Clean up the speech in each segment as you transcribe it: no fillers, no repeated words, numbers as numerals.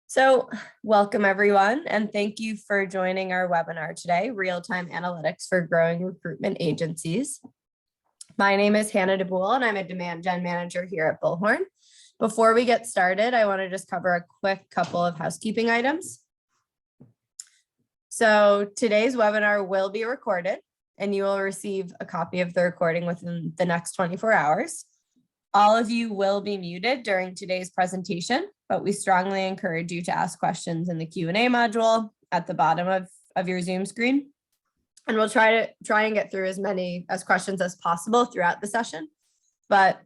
So welcome everyone, and thank you for joining our webinar today, Real-Time Analytics for Growing Recruitment Agencies. My name is Hannah DeBoule, and I'm a Demand Gen Manager here at Bullhorn. Before we get started, I want to just cover a quick couple of housekeeping items. So today's webinar will be recorded, and you will receive a copy of the recording within the next 24 hours. All of you will be muted during today's presentation, but we strongly encourage you to ask questions in the Q&A module at the bottom of your Zoom screen. And we'll try and get through as many questions as possible throughout the session. But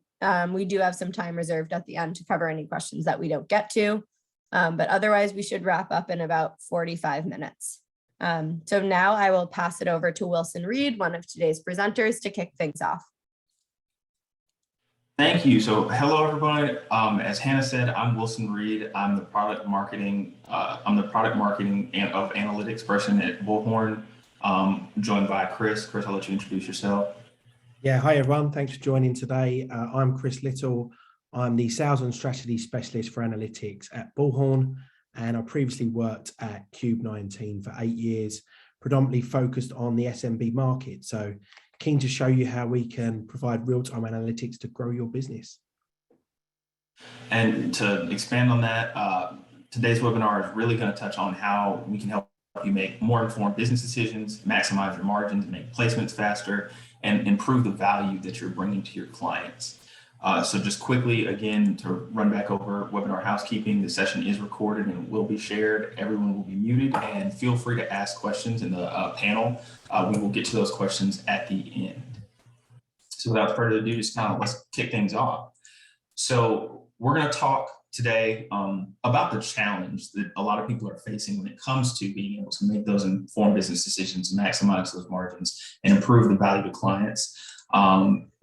we do have some time reserved at the end to cover any questions that we don't get to. But otherwise, we should wrap up in about 45 minutes. So now I will pass it over to Wilson Reed, one of today's presenters, to kick things off. Thank you. So hello, everybody. As Hannah said, I'm Wilson Reed. I'm the product marketing of analytics person at Bullhorn, joined by Chris. Chris, I'll let you introduce yourself. Yeah, hi everyone. Thanks for joining today. I'm Chris Little. I'm the sales and strategy specialist for analytics at Bullhorn, and I previously worked at Cube19 for 8 years, predominantly focused on the SMB market. So keen to show you how we can provide real-time analytics to grow your business. And to expand on that, today's webinar is really going to touch on how we can help you make more informed business decisions, maximize your margins, make placements faster, and improve the value that you're bringing to your clients. So just quickly, again, to run back over webinar housekeeping, the session is recorded and will be shared. Everyone will be muted, and feel free to ask questions in the panel. We will get to those questions at the end. So without further ado, just let's kick things off. So we're going to talk today about the challenge that a lot of people are facing when it comes to being able to make those informed business decisions, maximize those margins, and improve the value to clients.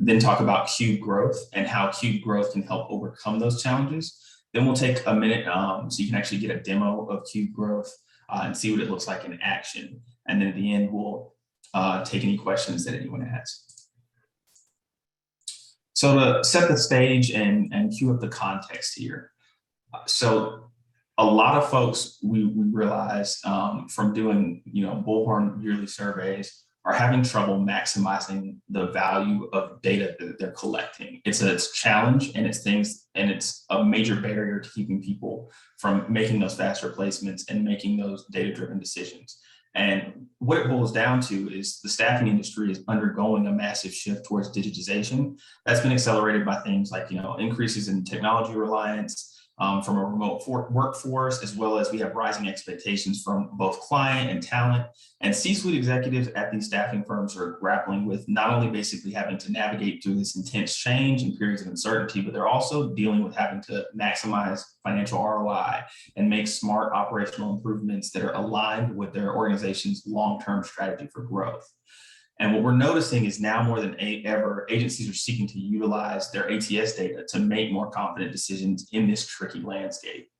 Then talk about Cube Growth and how Cube Growth can help overcome those challenges. Then we'll take a minute so you can actually get a demo of Cube Growth and see what it looks like in action. And then at the end, we'll take any questions that anyone has. So to set the stage and cue up the context here. So a lot of folks, we realize from doing Bullhorn yearly surveys, are having trouble maximizing the value of data that they're collecting. It's a challenge, and it's a major barrier to keeping people from making those faster placements and making those data-driven decisions. And what it boils down to is the staffing industry is undergoing a massive shift towards digitization. That's been accelerated by things like increases in technology reliance, from a remote workforce, as well as we have rising expectations from both client and talent. And C-suite executives at these staffing firms are grappling with not only basically having to navigate through this intense change and periods of uncertainty, but they're also dealing with having to maximize financial ROI and make smart operational improvements that are aligned with their organization's long-term strategy for growth. And what we're noticing is now more than ever, agencies are seeking to utilize their ATS data to make more confident decisions in this tricky landscape.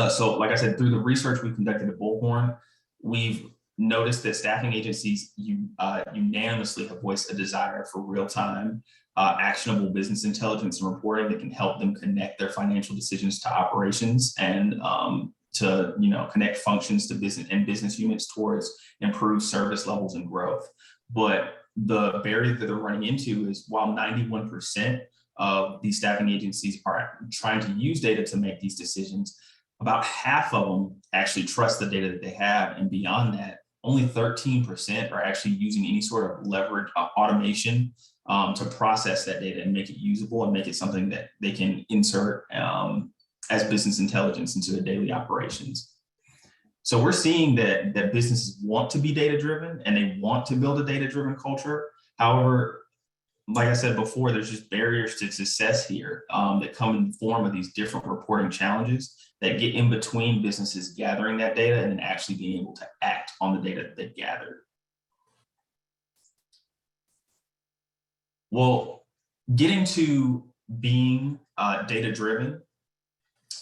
So like I said, through the research we conducted at Bullhorn, we've noticed that staffing agencies unanimously have voiced a desire for real-time, actionable business intelligence and reporting that can help them connect their financial decisions to operations and to connect functions to business units towards improved service levels and growth. But the barrier that they're running into is while 91% of these staffing agencies are trying to use data to make these decisions, about half of them actually trust the data that they have. And beyond that, only 13% are actually using any sort of leverage automation to process that data and make it usable and make it something that they can insert as business intelligence into their daily operations. So we're seeing that businesses want to be data-driven and they want to build a data-driven culture. However, like I said before, there's just barriers to success here that come in the form of these different reporting challenges that get in between businesses gathering that data and then actually being able to act on the data that they've gathered. Well, getting to being data-driven,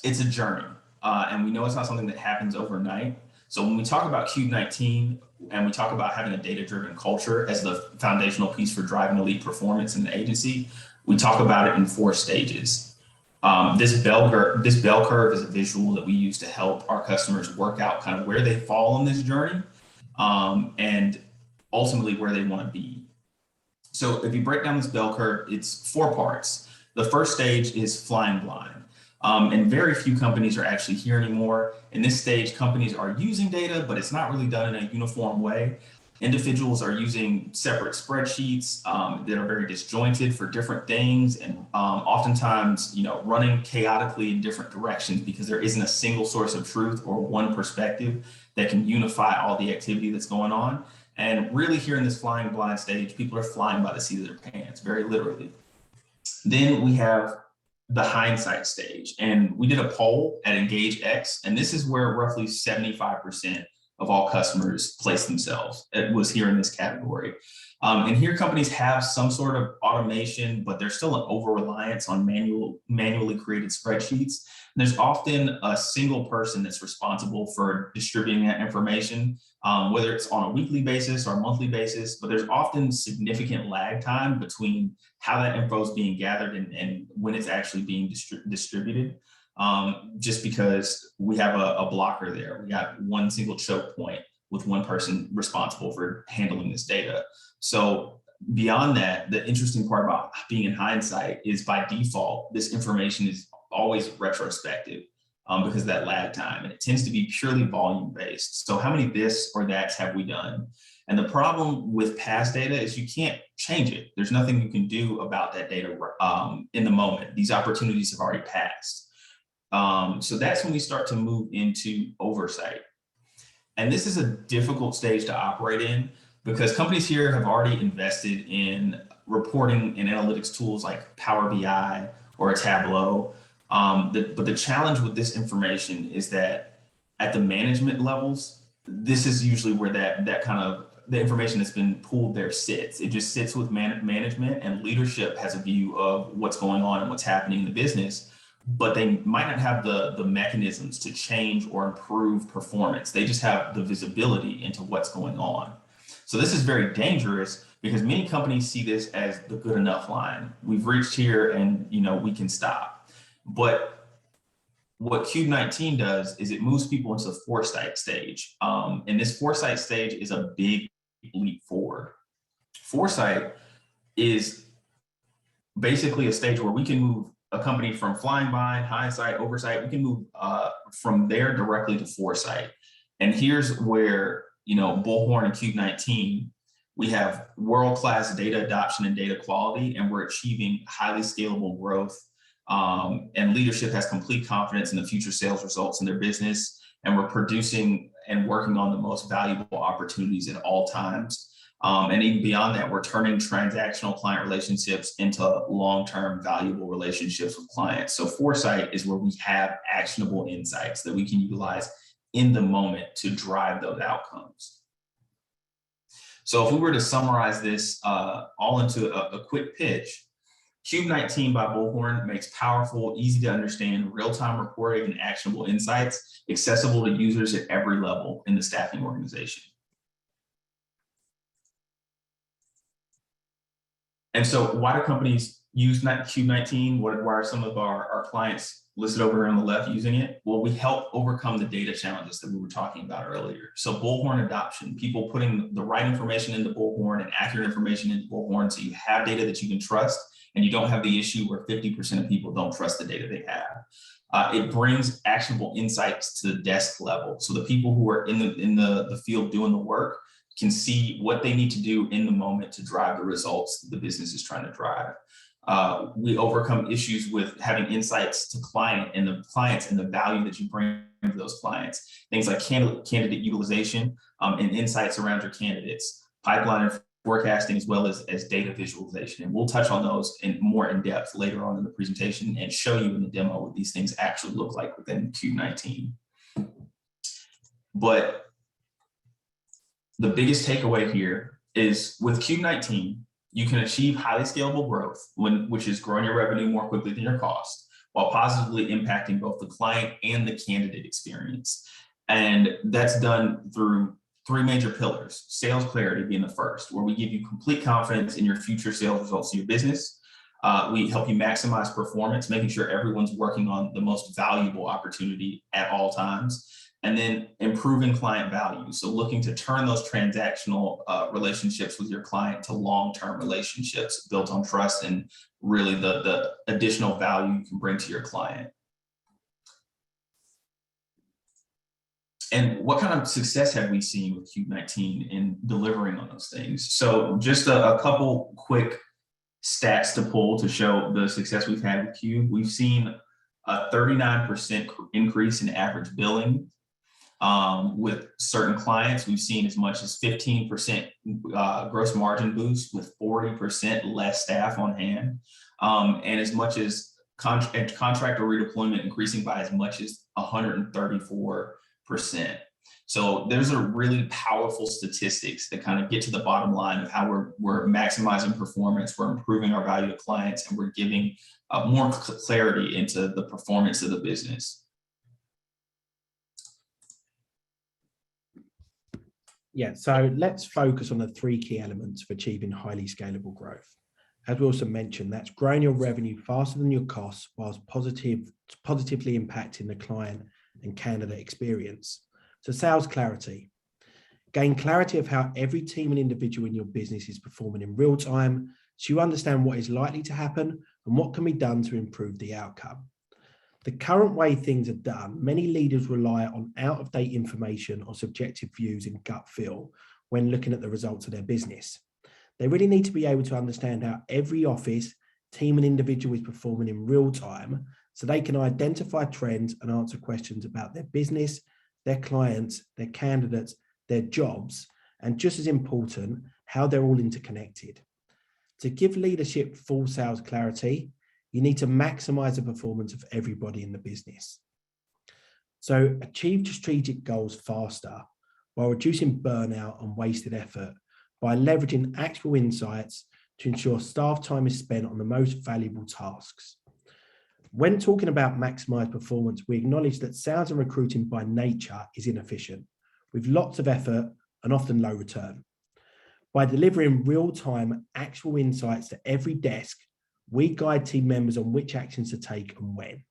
it's a journey. And we know it's not something that happens overnight. So when we talk about Cube19 and we talk about having a data-driven culture as the foundational piece for driving elite performance in the agency, we talk about it in 4 stages. This bell curve is a visual that we use to help our customers work out kind of where they fall on this journey, and ultimately where they want to be. So if you break down this bell curve, it's 4 parts. The first stage is flying blind. And very few companies are actually here anymore. In this stage, companies are using data, but it's not really done in a uniform way. Individuals are using separate spreadsheets that are very disjointed for different things, and oftentimes, running chaotically in different directions because there isn't a single source of truth or one perspective that can unify all the activity that's going on. And really, here in this flying blind stage, people are flying by the seat of their pants, very literally. Then we have the hindsight stage, and we did a poll at EngageX, and this is where roughly 75% of all customers place themselves. It was here in this category. And here companies have some sort of automation, but there's still an over-reliance on manually created spreadsheets. And there's often a single person that's responsible for distributing that information, whether it's on a weekly basis or a monthly basis, but there's often significant lag time between how that info is being gathered and when it's actually being distributed. Just because we have a blocker there. We got one single choke point with one person responsible for handling this data. So beyond that, the interesting part about being in hindsight is by default, this information is always retrospective because of that lag time, and it tends to be purely volume based. So how many this or that's have we done? And the problem with past data is you can't change it. There's nothing you can do about that data in the moment. These opportunities have already passed. So that's when we start to move into oversight. And this is a difficult stage to operate in because companies here have already invested in reporting and analytics tools like Power BI or a Tableau. But the challenge with this information is that at the management levels, this is usually where that kind of the information that's been pulled there sits. It just sits with management, and leadership has a view of what's going on and what's happening in the business, but they might not have the mechanisms to change or improve performance. They just have the visibility into what's going on. So this is very dangerous because many companies see this as the good enough line. We've reached here and we can stop. But what Cube 19 does is it moves people into the foresight stage. And this foresight stage is a big leap forward. Foresight is basically a stage where we can move a company from flying blind, hindsight, oversight. We can move from there directly to foresight. And here's where, Bullhorn and Cube 19, we have world-class data adoption and data quality, and we're achieving highly scalable growth. And leadership has complete confidence in the future sales results in their business. And we're producing and working on the most valuable opportunities at all times. And even beyond that, we're turning transactional client relationships into long-term valuable relationships with clients. So foresight is where we have actionable insights that we can utilize in the moment to drive those outcomes. So if we were to summarize this all into a quick pitch, Cube 19 by Bullhorn makes powerful, easy to understand, real-time reporting and actionable insights accessible to users at every level in the staffing organization. And so why do companies use Cube 19? Why are some of our clients listed over here on the left using it? Well, we help overcome the data challenges that we were talking about earlier. So Bullhorn adoption, people putting the right information into Bullhorn and accurate information into Bullhorn so you have data that you can trust and you don't have the issue where 50% of people don't trust the data they have. It brings actionable insights to the desk level. So the people who are in the field doing the work can see what they need to do in the moment to drive the results the business is trying to drive. We overcome issues with having insights to clients and the value that you bring to those clients. Things like candidate utilization and insights around your candidates, pipeline and forecasting, as well as data visualization. And we'll touch on those more in depth later on in the presentation and show you in the demo what these things actually look like within Cube 19. But the biggest takeaway here is with Cube 19, you can achieve highly scalable growth, which is growing your revenue more quickly than your cost, while positively impacting both the client and the candidate experience. And that's done through 3 major pillars, sales clarity being the first, where we give you complete confidence in your future sales results of your business. We help you maximize performance, making sure everyone's working on the most valuable opportunity at all times. And then improving client value. So looking to turn those transactional relationships with your client to long-term relationships built on trust and really the additional value you can bring to your client. And what kind of success have we seen with Cube 19 in delivering on those things? So just a couple quick stats to pull to show the success we've had with Cube. We've seen a 39% increase in average billing. With certain clients, we've seen as much as 15% gross margin boost with 40% less staff on hand, and as much as contractor redeployment increasing by as much as 134%. So there's a really powerful statistics that kind of get to the bottom line of how we're maximizing performance, we're improving our value to clients, and we're giving more clarity into the performance of the business. Yeah, so let's focus on the 3 key elements of achieving highly scalable growth. As we also mentioned, that's growing your revenue faster than your costs whilst positively impacting the client and candidate experience. So sales clarity. Gain clarity of how every team and individual in your business is performing in real time, so you understand what is likely to happen and what can be done to improve the outcome. The current way things are done, many leaders rely on out-of-date information or subjective views and gut feel when looking at the results of their business. They really need to be able to understand how every office, team and individual is performing in real time so they can identify trends and answer questions about their business, their clients, their candidates, their jobs, and just as important, how they're all interconnected. To give leadership full sales clarity, you need to maximize the performance of everybody in the business. So achieve strategic goals faster while reducing burnout and wasted effort by leveraging actual insights to ensure staff time is spent on the most valuable tasks. When talking about maximized performance, we acknowledge that sales and recruiting by nature is inefficient, with lots of effort and often low return. By delivering real-time actual insights to every desk, we guide team members on which actions to take and when.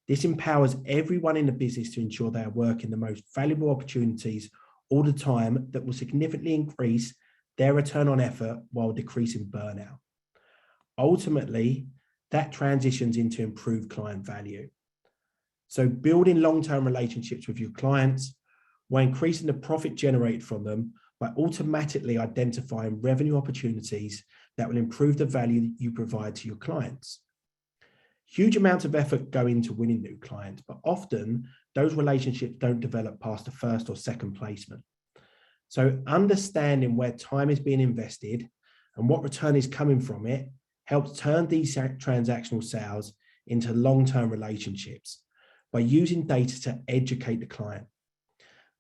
This empowers everyone in the business to ensure they are working the most valuable opportunities all the time that will significantly increase their return on effort while decreasing burnout. Ultimately, that transitions into improved client value. So building long-term relationships with your clients while increasing the profit generated from them by automatically identifying revenue opportunities that will improve the value that you provide to your clients. Huge amounts of effort go into winning new clients, but often those relationships don't develop past the first or second placement. So understanding where time is being invested and what return is coming from it helps turn these transactional sales into long-term relationships by using data to educate the client.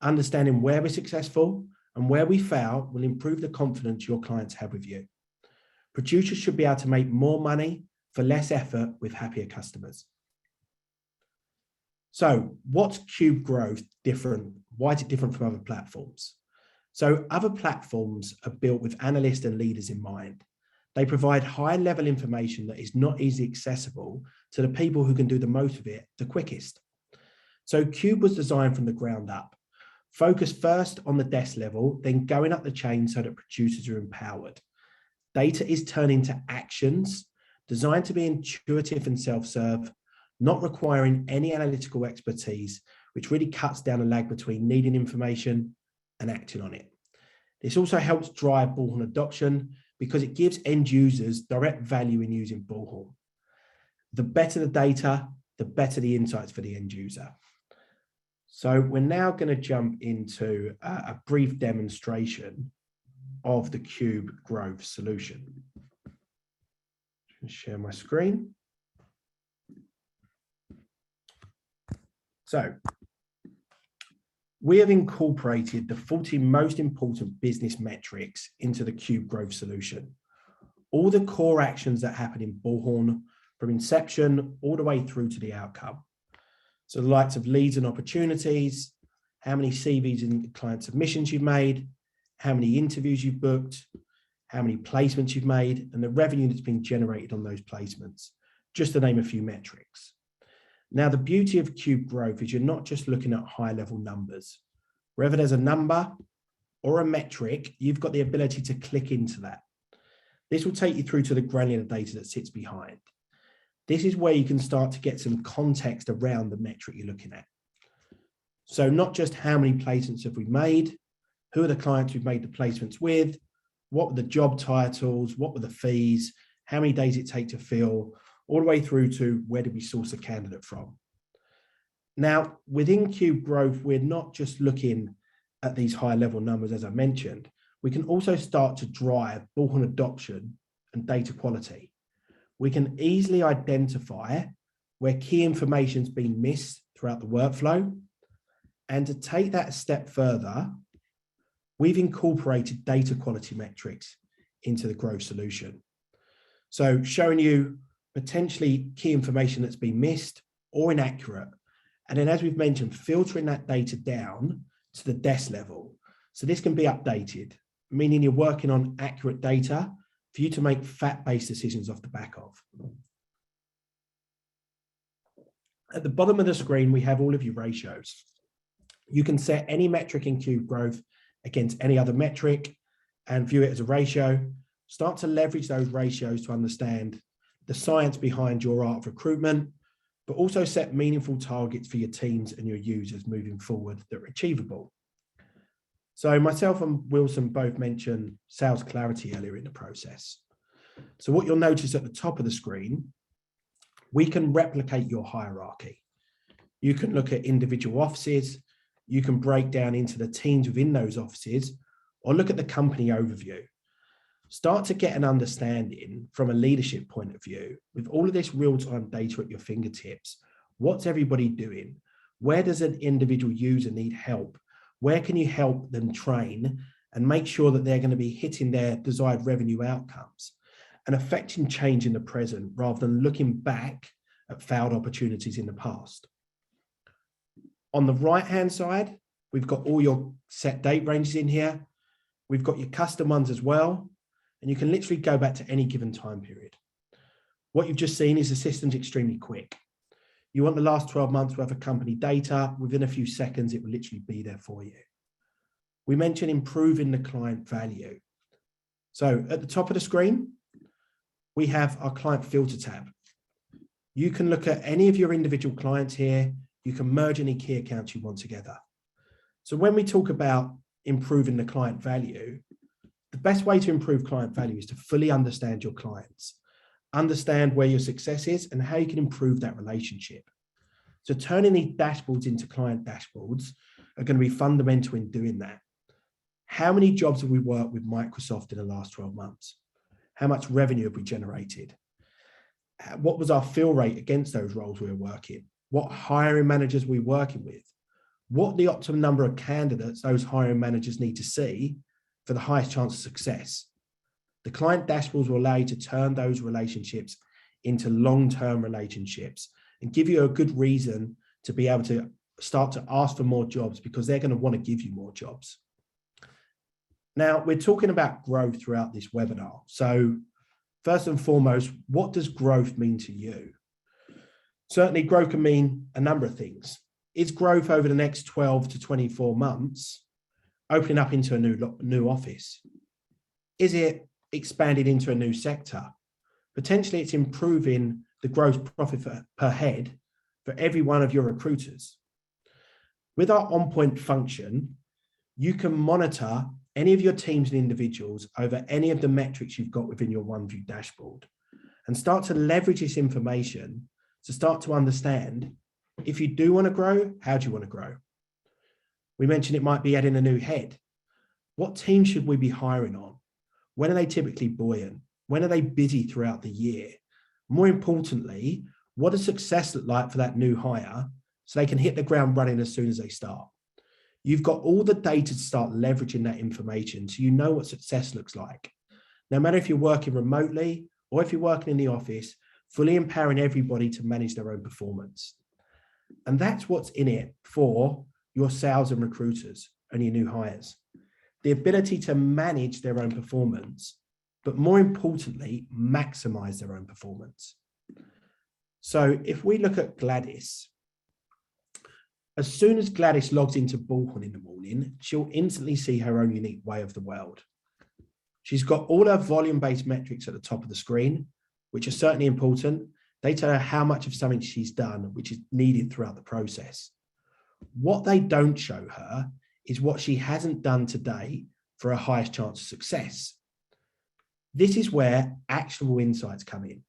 Understanding where we're successful and where we fail will improve the confidence your clients have with you. Producers should be able to make more money for less effort with happier customers. So what's Cube Growth different? Why is it different from other platforms? So other platforms are built with analysts and leaders in mind. They provide high-level information that is not easily accessible to the people who can do the most of it the quickest. So Cube was designed from the ground up. Focus first on the desk level, then going up the chain so that producers are empowered. Data is turned into actions designed to be intuitive and self-serve, not requiring any analytical expertise, which really cuts down the lag between needing information and acting on it. This also helps drive Bullhorn adoption because it gives end users direct value in using Bullhorn. The better the data, the better the insights for the end user. So we're now going to jump into a brief demonstration of the Cube Growth solution. Share my screen. So we have incorporated the 40 most important business metrics into the Cube Growth solution. All the core actions that happen in Bullhorn from inception all the way through to the outcome. So the likes of leads and opportunities, how many CVs and client submissions you've made, how many interviews you've booked, how many placements you've made, and the revenue that's been generated on those placements, just to name a few metrics. Now, the beauty of Cube Growth is you're not just looking at high-level numbers. Wherever there's a number or a metric, you've got the ability to click into that. This will take you through to the granular data that sits behind. This is where you can start to get some context around the metric you're looking at. So not just how many placements have we made, who are the clients we've made the placements with, what were the job titles, what were the fees, how many days it take to fill, all the way through to where did we source a candidate from. Now, within Cube Growth, we're not just looking at these high level numbers, as I mentioned. We can also start to drive Bullhorn adoption and data quality. We can easily identify where key information's been missed throughout the workflow. And to take that a step further, we've incorporated data quality metrics into the Growth solution. So showing you potentially key information that's been missed or inaccurate. And then, as we've mentioned, filtering that data down to the desk level. So this can be updated, meaning you're working on accurate data for you to make fact-based decisions off the back of. At the bottom of the screen, we have all of your ratios. You can set any metric in Cube Growth against any other metric and view it as a ratio. Start to leverage those ratios to understand the science behind your art of recruitment, but also set meaningful targets for your teams and your users moving forward that are achievable. So myself and Wilson both mentioned sales clarity earlier in the process. So what you'll notice at the top of the screen, we can replicate your hierarchy. You can look at individual offices, you can break down into the teams within those offices, or look at the company overview. Start to get an understanding from a leadership point of view with all of this real-time data at your fingertips. What's everybody doing? Where does an individual user need help? Where can you help them train and make sure that they're going to be hitting their desired revenue outcomes and affecting change in the present rather than looking back at failed opportunities in the past? On the right-hand side, we've got all your set date ranges in here. We've got your custom ones as well. And you can literally go back to any given time period. What you've just seen is the system's extremely quick. You want the last 12 months worth of company data, within a few seconds, it will literally be there for you. We mentioned improving the client value. So at the top of the screen, we have our client filter tab. You can look at any of your individual clients here. You can merge any key accounts you want together. So when we talk about improving the client value, the best way to improve client value is to fully understand your clients, understand where your success is and how you can improve that relationship. So turning these dashboards into client dashboards are going to be fundamental in doing that. How many jobs have we worked with Microsoft in the last 12 months? How much revenue have we generated? What was our fill rate against those roles we were working? What hiring managers were we working with? What the optimum number of candidates those hiring managers need to see for the highest chance of success? The client dashboards will allow you to turn those relationships into long-term relationships and give you a good reason to be able to start to ask for more jobs because they're going to want to give you more jobs. Now, we're talking about growth throughout this webinar. So first and foremost, what does growth mean to you? Certainly, growth can mean a number of things. Is growth over the next 12 to 24 months opening up into a new office? Is it expanding into a new sector? Potentially it's improving the gross profit per head for every one of your recruiters. With our on-point function, you can monitor any of your teams and individuals over any of the metrics you've got within your OneView dashboard and start to leverage this information to start to understand if you do want to grow, how do you want to grow? We mentioned it might be adding a new head. What team should we be hiring on? When are they typically buoyant? When are they busy throughout the year? More importantly, what does success look like for that new hire so they can hit the ground running as soon as they start? You've got all the data to start leveraging that information so you know what success looks like. No matter if you're working remotely or if you're working in the office, fully empowering everybody to manage their own performance. And that's what's in it for your sales and recruiters and your new hires. The ability to manage their own performance but more importantly, maximize their own performance. So if we look at Gladys, as soon as Gladys logs into Bullhorn in the morning, she'll instantly see her own unique way of the world. She's got all her volume-based metrics at the top of the screen, which are certainly important. They tell her how much of something she's done, which is needed throughout the process. What they don't show her is what she hasn't done today for her highest chance of success. This is where actionable insights come in.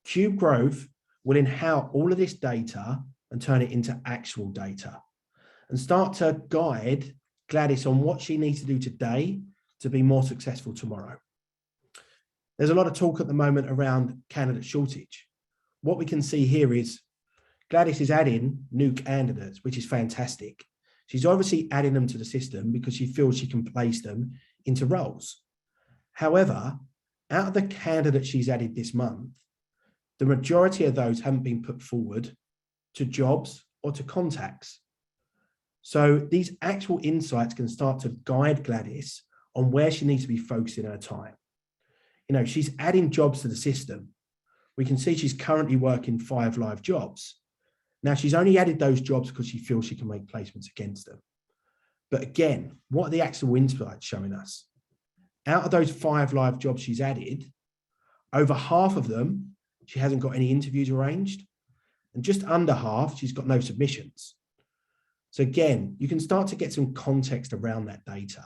Cube Growth will inherit all of this data and turn it into actual data and start to guide Gladys on what she needs to do today to be more successful tomorrow. There's a lot of talk at the moment around candidate shortage. What we can see here is Gladys is adding new candidates, which is fantastic. She's obviously adding them to the system because she feels she can place them into roles. However, out of the candidates she's added this month, the majority of those haven't been put forward to jobs or to contacts. So these actual insights can start to guide Gladys on where she needs to be focusing her time. You know, she's adding jobs to the system. We can see she's currently working 5 live jobs. Now, she's only added those jobs because she feels she can make placements against them. But again, what are the actual insights showing us? Out of those 5 live jobs she's added, over half of them, she hasn't got any interviews arranged. And just under half, she's got no submissions. So again, you can start to get some context around that data.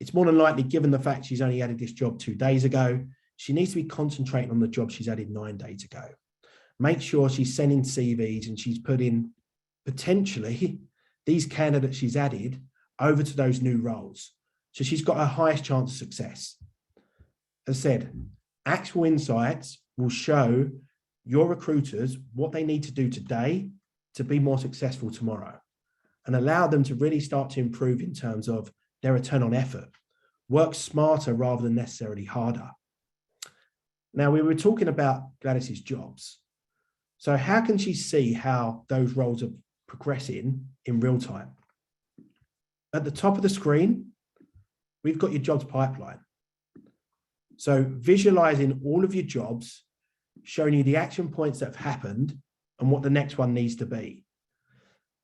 It's more than likely, given the fact she's only added this job 2 days ago, she needs to be concentrating on the job she's added 9 days ago. Make sure she's sending CVs and she's putting potentially these candidates she's added over to those new roles. So she's got her highest chance of success. As I said, actual insights will show your recruiters what they need to do today to be more successful tomorrow and allow them to really start to improve in terms of their return on effort, work smarter rather than necessarily harder. Now, we were talking about Gladys's jobs. So how can she see how those roles are progressing in real time? At the top of the screen, we've got your jobs pipeline. So visualizing all of your jobs, showing you the action points that have happened and what the next one needs to be.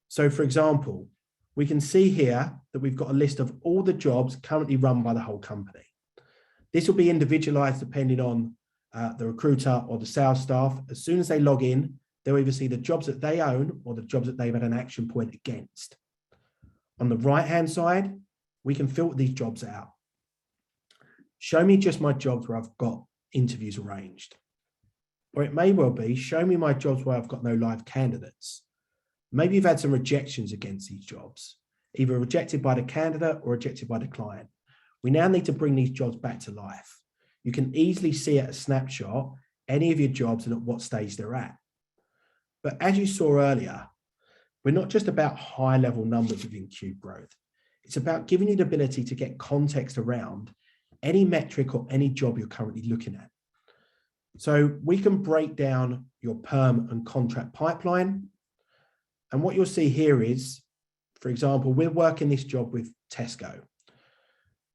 So for example, we can see here that we've got a list of all the jobs currently run by the whole company. This will be individualized depending on the recruiter or the sales staff. As soon as they log in, they'll either see the jobs that they own or the jobs that they've had an action point against. On the right-hand side, we can filter these jobs out. Show me just my jobs where I've got interviews arranged. Or it may well be, show me my jobs where I've got no live candidates. Maybe you've had some rejections against these jobs, either rejected by the candidate or rejected by the client. We now need to bring these jobs back to life. You can easily see at a snapshot any of your jobs and at what stage they're at. But as you saw earlier, we're not just about high-level numbers within Cube Growth. It's about giving you the ability to get context around any metric or any job you're currently looking at. So we can break down your perm and contract pipeline. And what you'll see here is, for example, we're working this job with Tesco.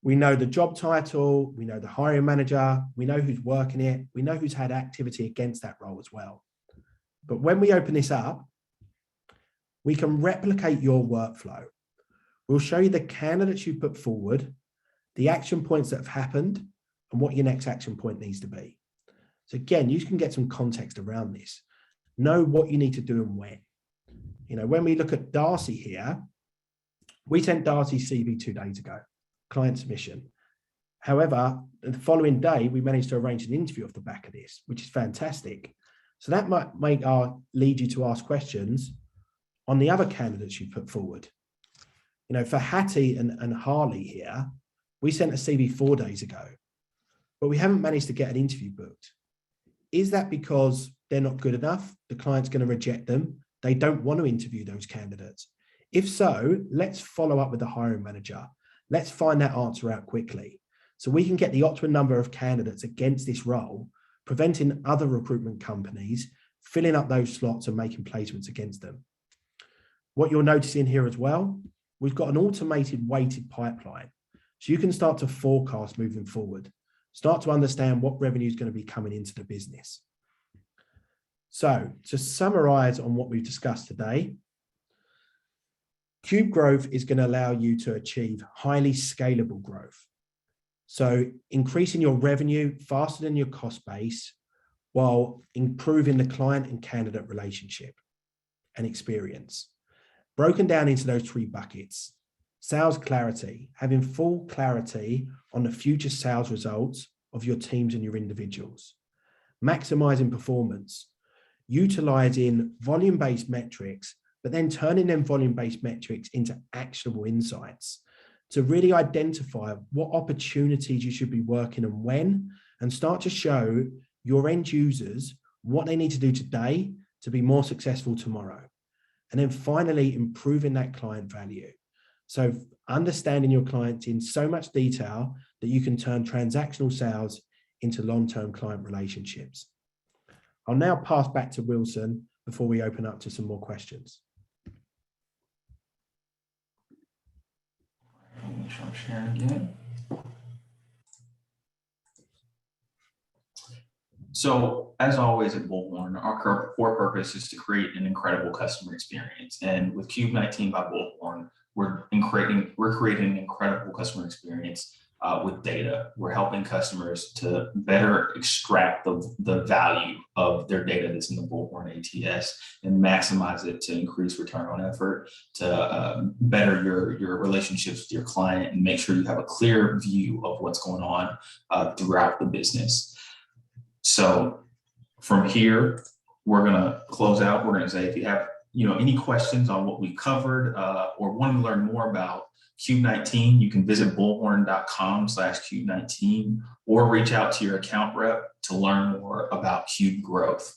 We know the job title, we know the hiring manager, we know who's working it, we know who's had activity against that role as well. But when we open this up, we can replicate your workflow. We'll show you the candidates you put forward, the action points that have happened, and what your next action point needs to be. So again, you can get some context around this. Know what you need to do and when. You know, when we look at Darcy here, we sent Darcy's CV 2 days ago, client submission. However, the following day, we managed to arrange an interview off the back of this, which is fantastic. So that might lead you to ask questions on the other candidates you put forward. You know, for Hattie and Harley here, we sent a CV 4 days ago, but we haven't managed to get an interview booked. Is that because they're not good enough? The client's going to reject them. They don't want to interview those candidates. If so, let's follow up with the hiring manager. Let's find that answer out quickly so we can get the optimum number of candidates against this role, preventing other recruitment companies filling up those slots and making placements against them. What you're noticing here as well, we've got an automated weighted pipeline. So you can start to forecast moving forward. Start to understand what revenue is going to be coming into the business. So to summarize on what we've discussed today, Cube growth is going to allow you to achieve highly scalable growth. So increasing your revenue faster than your cost base while improving the client and candidate relationship and experience. Broken down into those three buckets: sales clarity, having full clarity on the future sales results of your teams and your individuals. Maximizing performance, utilizing volume-based metrics, but then turning them volume-based metrics into actionable insights to really identify what opportunities you should be working on when, and start to show your end users what they need to do today to be more successful tomorrow. And then finally, improving that client value. So understanding your clients in so much detail that you can turn transactional sales into long-term client relationships. I'll now pass back to Wilson before we open up to some more questions. Make sure I'm sharing again. So as always at Bullhorn, our core purpose is to create an incredible customer experience. And with Cube 19 by Bullhorn, we're creating an incredible customer experience with data. We're helping customers to better extract the value of their data that's in the Bullhorn ATS and maximize it to increase return on effort, to better your relationships with your client, and make sure you have a clear view of what's going on throughout the business. So from here, we're going to close out. We're going to say, if you have any questions on what we covered or want to learn more about Cube 19, you can visit bullhorn.com/Cube19 or reach out to your account rep to learn more about Cube growth.